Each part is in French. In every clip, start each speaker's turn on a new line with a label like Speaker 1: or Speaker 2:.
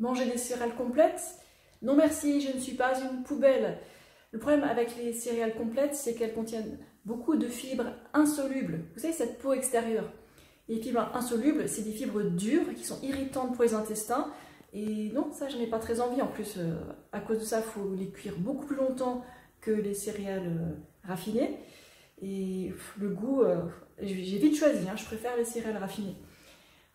Speaker 1: Manger des céréales complètes? Non merci, je ne suis pas une poubelle. Le problème avec les céréales complètes, c'est qu'elles contiennent beaucoup de fibres insolubles. Vous savez, cette peau extérieure. Et les fibres insolubles, c'est des fibres dures qui sont irritantes pour les intestins. Et non, ça, je n'ai pas très envie. En plus, à cause de ça, il faut les cuire beaucoup plus longtemps que les céréales raffinées. Et le goût, j'ai vite choisi, hein, je préfère les céréales raffinées.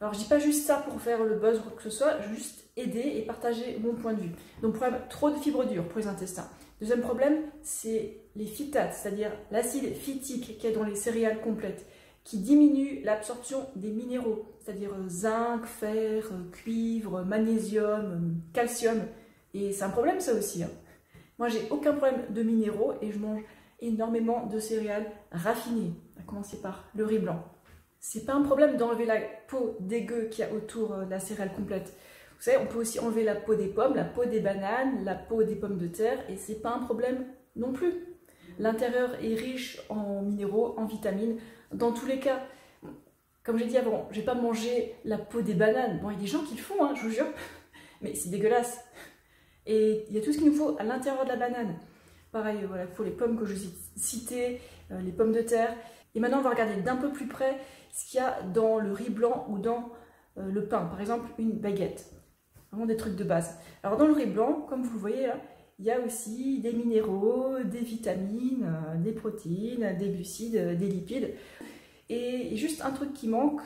Speaker 1: Alors je dis pas juste ça pour faire le buzz ou quoi que ce soit, juste aider et partager mon point de vue. Donc problème, trop de fibres dures pour les intestins. Deuxième problème, c'est les phytates, c'est-à-dire l'acide phytique qu'il y a dans les céréales complètes, qui diminue l'absorption des minéraux, c'est-à-dire zinc, fer, cuivre, magnésium, calcium. Et c'est un problème ça aussi, hein. Moi j'ai aucun problème de minéraux et je mange énormément de céréales raffinées, à commencer par le riz blanc. C'est pas un problème d'enlever la peau dégueu qu'il y a autour de la céréale complète. Vous savez, on peut aussi enlever la peau des pommes, la peau des bananes, la peau des pommes de terre, et c'est pas un problème non plus. L'intérieur est riche en minéraux, en vitamines, dans tous les cas. Comme j'ai dit avant, je vais pas manger la peau des bananes. Bon, il y a des gens qui le font, hein, je vous jure, mais c'est dégueulasse. Et il y a tout ce qu'il nous faut à l'intérieur de la banane. Pareil, voilà, pour les pommes que je vous ai citées, les pommes de terre. Et maintenant, on va regarder d'un peu plus près ce qu'il y a dans le riz blanc ou dans le pain. Par exemple, une baguette. Vraiment des trucs de base. Alors, dans le riz blanc, comme vous le voyez là, il y a aussi des minéraux, des vitamines, des protéines, des glucides, des lipides. Et juste un truc qui manque,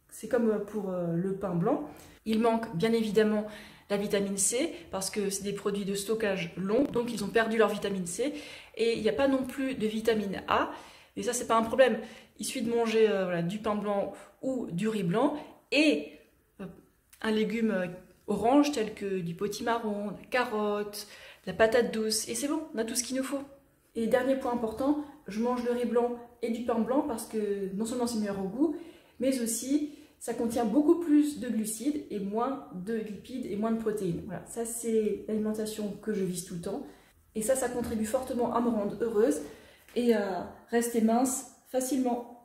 Speaker 1: c'est comme pour le pain blanc. Il manque bien évidemment la vitamine C, parce que c'est des produits de stockage long, donc ils ont perdu leur vitamine C. Et il n'y a pas non plus de vitamine A. Et ça, c'est pas un problème. Il suffit de manger voilà, du pain blanc ou du riz blanc et un légume orange tel que du potimarron, la carotte, la patate douce. Et c'est bon, on a tout ce qu'il nous faut. Et dernier point important, je mange le riz blanc et du pain blanc parce que non seulement c'est meilleur au goût, mais aussi ça contient beaucoup plus de glucides et moins de lipides et moins de protéines. Voilà, ça c'est l'alimentation que je vise tout le temps. Et ça contribue fortement à me rendre heureuse et à rester mince facilement.